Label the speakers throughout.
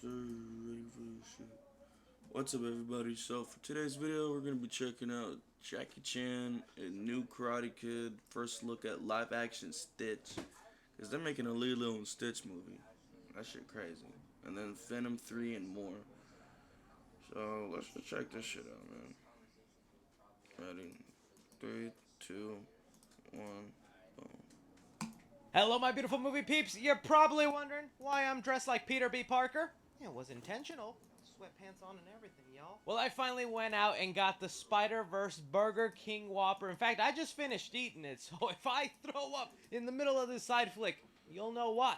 Speaker 1: Sir, ready for this shit. What's up, everybody? So for today's video, we're gonna be checking out Jackie Chan, a new Karate Kid, first look at live action Stitch, cause they're making a Lilo and Stitch movie. That shit crazy. And then Venom 3 and more. So let's just check this shit out, man. Ready? 3, 2, 1, boom.
Speaker 2: Hello, my beautiful movie peeps. You're probably wondering why I'm dressed like Peter B. Parker. It was intentional. Sweatpants on and everything, y'all. Well, I finally went out and got the Spider-Verse Burger King Whopper. In fact, I just finished eating it, so if I throw up in the middle of this side flick, you'll know why.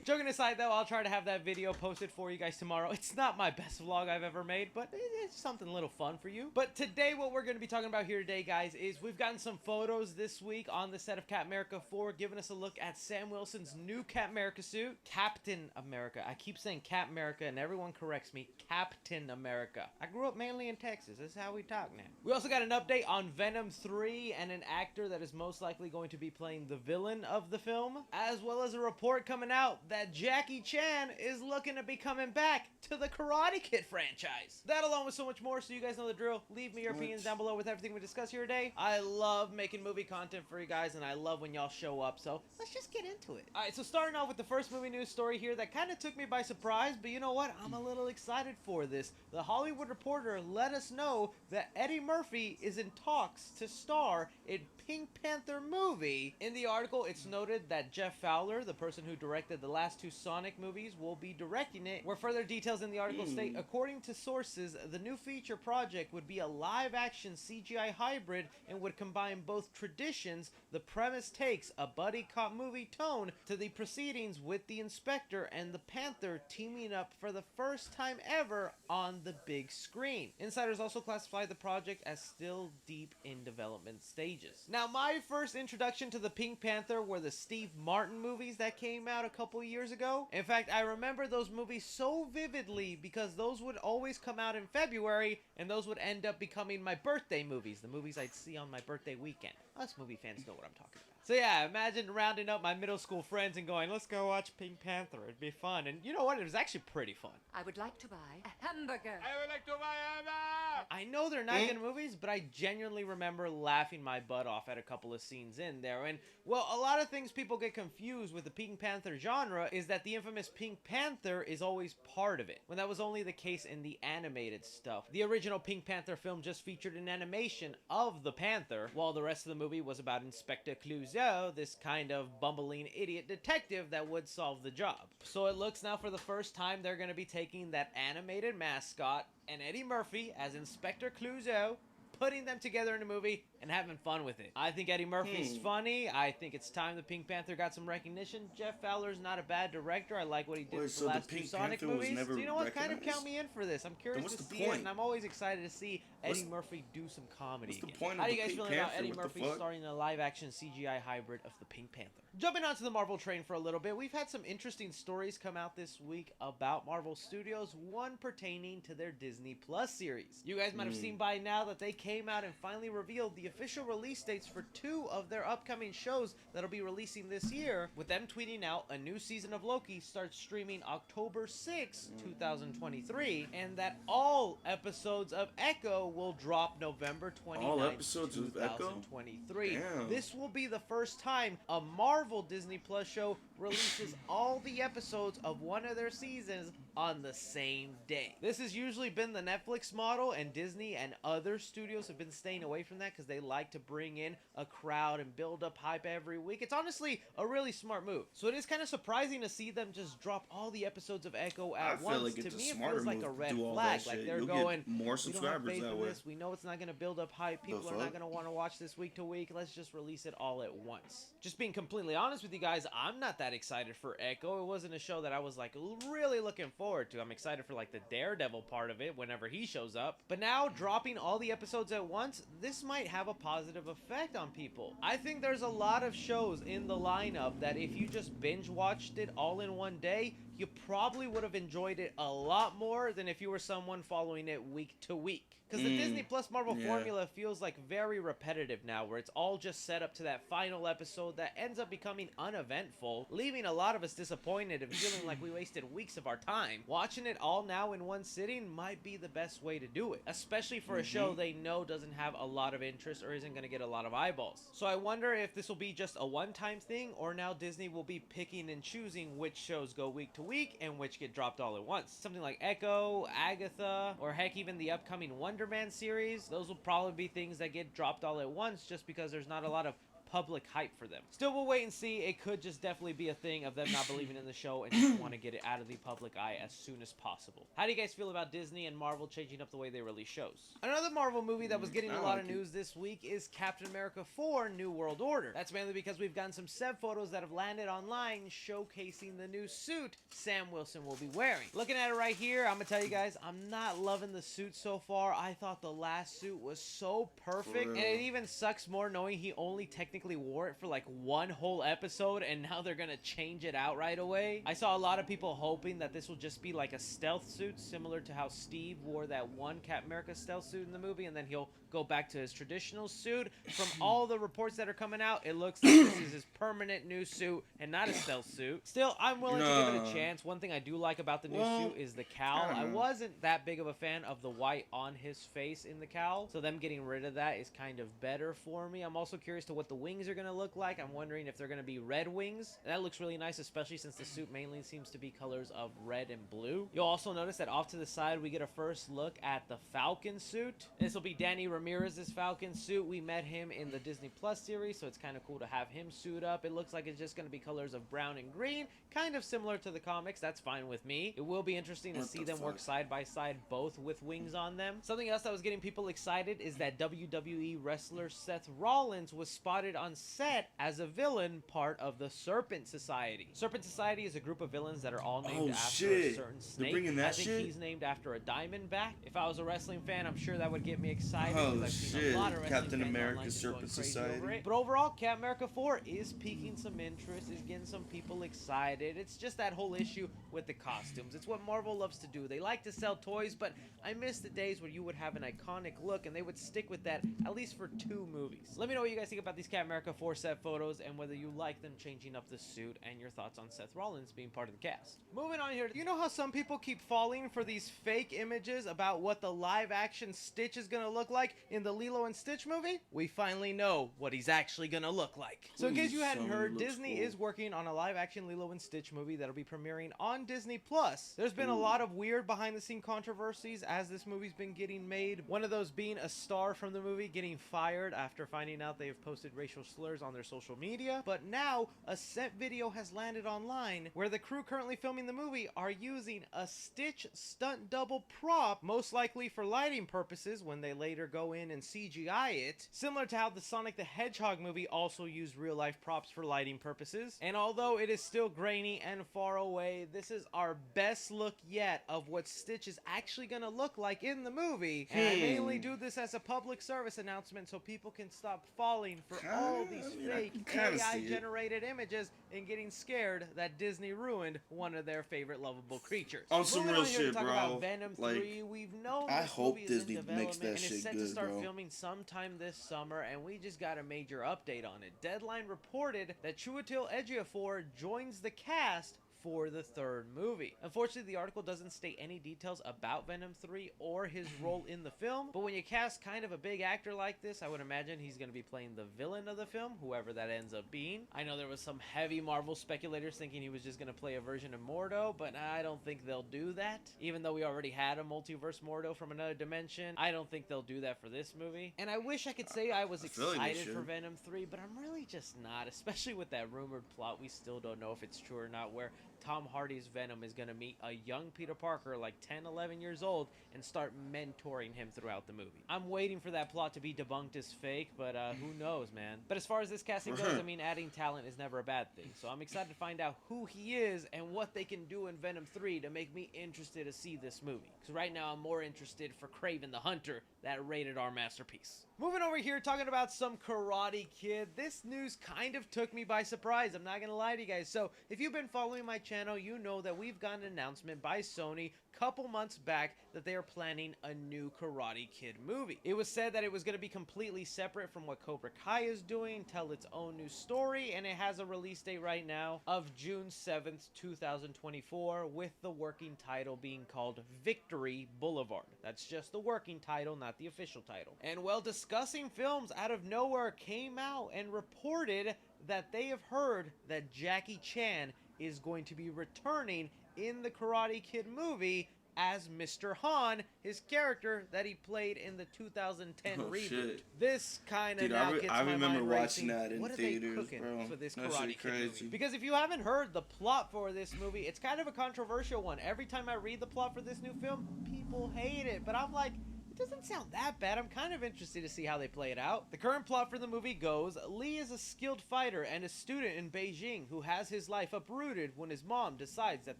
Speaker 2: Joking aside, though, I'll try to have that video posted for you guys tomorrow. It's not my best vlog I've ever made, but it's something a little fun for you. But today, what we're going to be talking about here today, guys, is we've gotten some photos this week on the set of Captain America 4, giving us a look at Sam Wilson's new Captain America suit, Captain America. I keep saying Cap America, and everyone corrects me, Captain America. I grew up mainly in Texas. This is how we talk now. We also got an update on Venom 3 and an actor that is most likely going to be playing the villain of the film, as well as a report coming out that Jackie Chan is looking to be coming back to the Karate Kid franchise. That along with so much more, so you guys know the drill. Leave me your opinions down below with everything we discuss here today. I love making movie content for you guys, and I love when y'all show up, so let's just get into it. Alright, so starting off with the first movie news story here that kind of took me by surprise, but you know what? I'm a little excited for this. The Hollywood Reporter let us know that Eddie Murphy is in talks to star in Pink Panther movie. In the article, it's noted that Jeff Fowler, the person who directed the last two Sonic movies, will be directing it, where further details in the article state, according to sources, the new feature project would be a live-action CGI hybrid and would combine both traditions. The premise takes a buddy cop movie tone to the proceedings, with the Inspector and the Panther teaming up for the first time ever on the big screen. Insiders also classify the project as still deep in development stages. Now, my first introduction to the Pink Panther were the Steve Martin movies that came out a couple years ago. In fact, I remember those movies so vividly because those would always come out in February, and those would end up becoming my birthday movies, the movies I'd see on my birthday weekend. Us movie fans know what I'm talking about. So yeah, imagine rounding up my middle school friends and going, let's go watch Pink Panther. It'd be fun. And you know what? It was actually pretty fun.
Speaker 3: I would like to buy a hamburger.
Speaker 4: I would like to buy a hamburger.
Speaker 2: I know they're not good movies, but I genuinely remember laughing my butt off at a couple of scenes in there. And, well, a lot of things people get confused with the Pink Panther genre is that the infamous Pink Panther is always part of it, when that was only the case in the animated stuff. The original Pink Panther film just featured an animation of the Panther, while the rest of the movie was about Inspector Clouseau, this kind of bumbling idiot detective that would solve the job. So it looks now for the first time they're going to be taking that animated mascot and Eddie Murphy as Inspector Clouseau, putting them together in a movie and having fun with it. I think Eddie Murphy's funny. I think it's time the Pink Panther got some recognition. Jeff Fowler's not a bad director. I like what he did with the last two Sonic movies. So you know what? Kind of count me in for this. I'm curious to see it, and I'm always excited to see Eddie Murphy do some comedy again. How do you guys feel about Eddie Murphy starring in a live-action CGI hybrid of the Pink Panther? Jumping onto the Marvel train for a little bit, we've had some interesting stories come out this week about Marvel Studios, one pertaining to their Disney Plus series. You guys might have seen by now that they came out and finally revealed the official release dates for two of their upcoming shows that'll be releasing this year, with them tweeting out a new season of Loki starts streaming October 6, 2023, and that all episodes of Echo will drop November 29, 2023.
Speaker 1: Damn.
Speaker 2: This will be the first time a Marvel Disney Plus show releases all the episodes of one of their seasons on the same day. This has usually been the Netflix model, and Disney and other studios have been staying away from that because they like to bring in a crowd and build up hype every week. It's honestly a really smart move. So it is kind of surprising to see them just drop all the episodes of Echo at once.
Speaker 1: Like
Speaker 2: to me, it feels like a red flag. Like they're going,
Speaker 1: more subscribers
Speaker 2: we don't have faith
Speaker 1: that
Speaker 2: in
Speaker 1: way.
Speaker 2: this. We know it's not going to build up hype. People are not going to want to watch this week to week. Let's just release it all at once. Just being completely honest with you guys, I'm not that excited for Echo. It wasn't a show that I was like really looking forward to. I'm excited for like the Daredevil part of it whenever he shows up. But now dropping all the episodes at once, this might have a positive effect on people. I think there's a lot of shows in the lineup that if you just binge watched it all in one day, you probably would have enjoyed it a lot more than if you were someone following it week to week. Because the Disney Plus Marvel formula feels like very repetitive now, where it's all just set up to that final episode that ends up becoming uneventful, leaving a lot of us disappointed and feeling like we wasted weeks of our time. Watching it all now in one sitting might be the best way to do it, especially for a show they know doesn't have a lot of interest or isn't going to get a lot of eyeballs. So I wonder if this will be just a one-time thing, or now Disney will be picking and choosing which shows go week to week and which get dropped all at once. Something like Echo, Agatha, or heck, even the upcoming Wonder Man series. Those will probably be things that get dropped all at once just because there's not a lot of public hype for them. Still, we'll wait and see. It could just definitely be a thing of them not believing in the show and just want to get it out of the public eye as soon as possible. How do you guys feel about Disney and Marvel changing up the way they release shows? Another Marvel movie that was getting a lot of news this week is Captain America 4 New World Order. That's mainly because we've gotten some set photos that have landed online showcasing the new suit Sam Wilson will be wearing. Looking at it right here, I'm gonna tell you guys, I'm not loving the suit so far. I thought the last suit was so perfect, and it even sucks more knowing he only technically wore it for like one whole episode, and now they're gonna change it out right away. I saw a lot of people hoping that this will just be like a stealth suit, similar to how Steve wore that one Captain America stealth suit in the movie, and then he'll go back to his traditional suit. From all the reports that are coming out, it looks like this is his permanent new suit and not a stealth suit. Still, I'm willing to give it a chance. One thing I do like about the new suit is the cowl. I wasn't that big of a fan of the white on his face in the cowl, so them getting rid of that is kind of better for me. I'm also curious to what the wings are going to look like. I'm wondering if they're going to be red wings. That looks really nice, especially since the suit mainly seems to be colors of red and blue. You'll also notice that off to the side, we get a first look at the Falcon suit. This will be Danny Ramirez's Falcon suit. We met him in the Disney Plus series, so it's kind of cool to have him suit up. It looks like it's just going to be colors of brown and green, kind of similar to the comics. That's fine with me. It will be interesting to see them work side by side, both with wings on them. Something else that was getting people excited is that WWE wrestler Seth Rollins was spotted on set as a villain, part of the Serpent Society. Serpent Society is a group of villains that are all named after a certain snake.
Speaker 1: They're bringing that
Speaker 2: I think he's named after a Diamondback. If I was a wrestling fan, I'm sure that would get me excited. I've seen a lot of wrestling
Speaker 1: Captain
Speaker 2: fans
Speaker 1: America
Speaker 2: online just
Speaker 1: Serpent
Speaker 2: going crazy
Speaker 1: Society.
Speaker 2: over it. But overall, Captain America 4 is piquing some interest, is getting some people excited. It's just that whole issue with the costumes. It's what Marvel loves to do. They like to sell toys, but I miss the days where you would have an iconic look and they would stick with that at least for 2 movies. Let me know what you guys think about these Captain America 4 set photos and whether you like them changing up the suit, and your thoughts on Seth Rollins being part of the cast. Moving on here, you know how some people keep falling for these fake images about what the live action Stitch is gonna look like in the Lilo and Stitch movie? We finally know what he's actually gonna look like. So in case you hadn't heard, Disney is working on a live action Lilo and Stitch movie that'll be premiering on Disney Plus. There's been a lot of weird behind the scene controversies as this movie's been getting made. One of those being a star from the movie getting fired after finding out they have posted racial slurs on their social media. But now a set video has landed online where the crew currently filming the movie are using a Stitch stunt double prop, most likely for lighting purposes when they later go in and CGI it, similar to how the Sonic the Hedgehog movie also used real life props for lighting purposes. And although it is still grainy and far away, this is our best look yet of what Stitch is actually gonna look like in the movie. And I mainly do this as a public service announcement so people can stop falling for all these fake AI generated images and getting scared that Disney ruined one of their favorite lovable creatures.
Speaker 1: On some
Speaker 2: Moving
Speaker 1: real
Speaker 2: on here to
Speaker 1: shit,
Speaker 2: talk
Speaker 1: bro.
Speaker 2: about Venom
Speaker 1: Like,
Speaker 2: 3. We've known
Speaker 1: I
Speaker 2: this
Speaker 1: hope
Speaker 2: movie is
Speaker 1: Disney
Speaker 2: in development
Speaker 1: makes that
Speaker 2: and
Speaker 1: shit
Speaker 2: it's set to
Speaker 1: good,
Speaker 2: start
Speaker 1: bro.
Speaker 2: filming sometime this summer, and we just got a major update on it. Deadline reported that Chiwetel Ejiofor joins the cast for the 3rd movie. Unfortunately, the article doesn't state any details about Venom 3 or his role in the film, but when you cast kind of a big actor like this, I would imagine he's going to be playing the villain of the film, whoever that ends up being. I know there was some heavy Marvel speculators thinking he was just going to play a version of Mordo, but I don't think they'll do that. Even though we already had a multiverse Mordo from another dimension, I don't think they'll do that for this movie. And I wish I could say I was excited for Venom 3, but I'm really just not, especially with that rumored plot. We still don't know if it's true or not, where Tom Hardy's Venom is going to meet a young Peter Parker, like 10, 11 years old, and start mentoring him throughout the movie. I'm waiting for that plot to be debunked as fake, but who knows, man. But as far as this casting goes, I mean, adding talent is never a bad thing. So I'm excited to find out who he is and what they can do in Venom 3 to make me interested to see this movie. Because right now I'm more interested for Kraven the Hunter that rated R masterpiece. Moving over here, talking about some Karate Kid. This news kind of took me by surprise. I'm not gonna lie to you guys. So if you've been following my channel, you know that we've got an announcement by Sony a couple months back that they are planning a new Karate Kid movie. It was said that it was going to be completely separate from what Cobra Kai is doing, tell its own new story, and it has a release date right now of June 7th, 2024, with the working title being called Victory Boulevard. That's just the working title, not the official title. And while discussing films, out of nowhere came out and reported that they have heard that Jackie Chan is going to be returning in the Karate Kid movie as Mr. Han, his character that he played in the 2010 reboot.
Speaker 1: Shit.
Speaker 2: This kind of now gets
Speaker 1: I
Speaker 2: my
Speaker 1: remember
Speaker 2: mind
Speaker 1: watching
Speaker 2: racing.
Speaker 1: that in
Speaker 2: What are
Speaker 1: theaters,
Speaker 2: they cooking
Speaker 1: bro.
Speaker 2: for this
Speaker 1: That
Speaker 2: Karate
Speaker 1: shit
Speaker 2: Kid movie?
Speaker 1: crazy.
Speaker 2: Because if you haven't heard the plot for this movie, it's kind of a controversial one. Every time I read the plot for this new film, people hate it, but I'm like, it doesn't sound that bad. I'm kind of interested to see how they play it out. The current plot for the movie goes, Lee is a skilled fighter and a student in Beijing who has his life uprooted when his mom decides that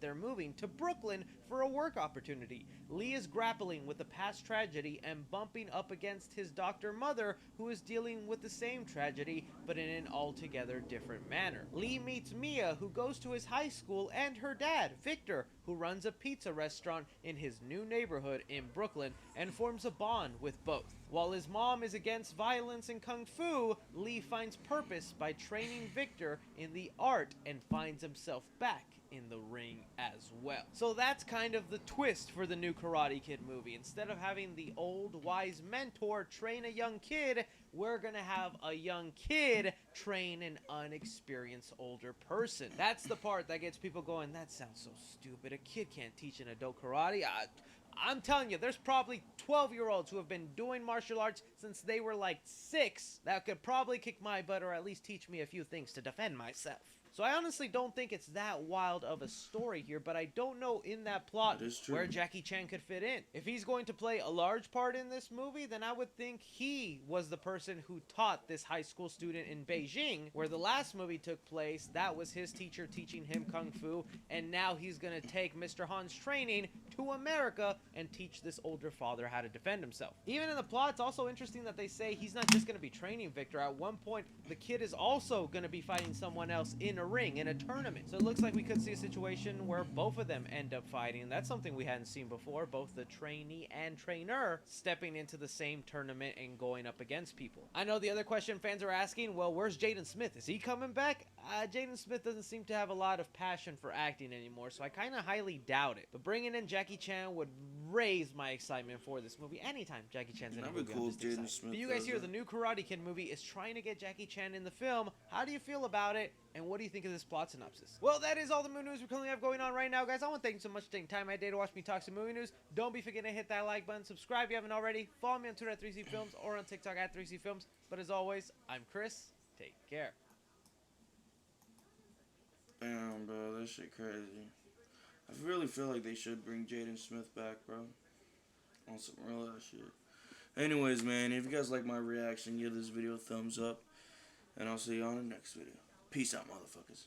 Speaker 2: they're moving to Brooklyn for a work opportunity. Lee is grappling with the past tragedy and bumping up against his doctor mother, who is dealing with the same tragedy, but in an altogether different manner. Lee meets Mia, who goes to his high school, and her dad, Victor, who runs a pizza restaurant in his new neighborhood in Brooklyn, and forms a bond with both. While his mom is against violence and kung fu, Lee finds purpose by training Victor in the art and finds himself back in the ring as well. So that's kind of the twist for the new Karate Kid movie. Instead of having the old wise mentor train a young kid, we're gonna have a young kid train an unexperienced older person. That's the part that gets people going, that sounds so stupid. A kid can't teach an adult karate. I'm telling you, there's probably 12-year-olds who have been doing martial arts since they were like 6 that could probably kick my butt or at least teach me a few things to defend myself. So I honestly don't think it's that wild of a story here, but I don't know in that plot where Jackie Chan could fit in. If he's going to play a large part in this movie, then I would think he was the person who taught this high school student in Beijing, where the last movie took place. That was his teacher teaching him Kung Fu, and now he's going to take Mr. Han's training to America and teach this older father how to defend himself. Even in the plot, it's also interesting that they say he's not just going to be training Victor. At one point, the kid is also going to be fighting someone else in a ring, in a tournament. So it looks like we could see a situation where both of them end up fighting. That's something we hadn't seen before, both the trainee and trainer stepping into the same tournament and going up against people. I know the other question fans are asking, well, where's Jaden Smith? Is he coming back? Jaden Smith doesn't seem to have a lot of passion for acting anymore, so I kind of highly doubt it. But bringing in Jackie Chan would raise my excitement for this movie. Anytime Jackie Chan's in a movie, I'm just excited. But you guys hear the new Karate Kid movie is trying to get Jackie Chan in the film. How do you feel about it? And what do you think of this plot synopsis? Well, that is all the movie news we currently have going on right now, guys. I want to thank you so much for taking time out of your day to watch me talk some movie news. Don't be forgetting to hit that like button. Subscribe if you haven't already. Follow me on Twitter at 3C Films or on TikTok at 3C Films. But as always, I'm Chris. Take care.
Speaker 1: Damn, bro, that shit crazy. I really feel like they should bring Jaden Smith back, bro. On some real ass shit. Anyways, man, if you guys like my reaction, give this video a thumbs up. And I'll see you on the next video. Peace out, motherfuckers.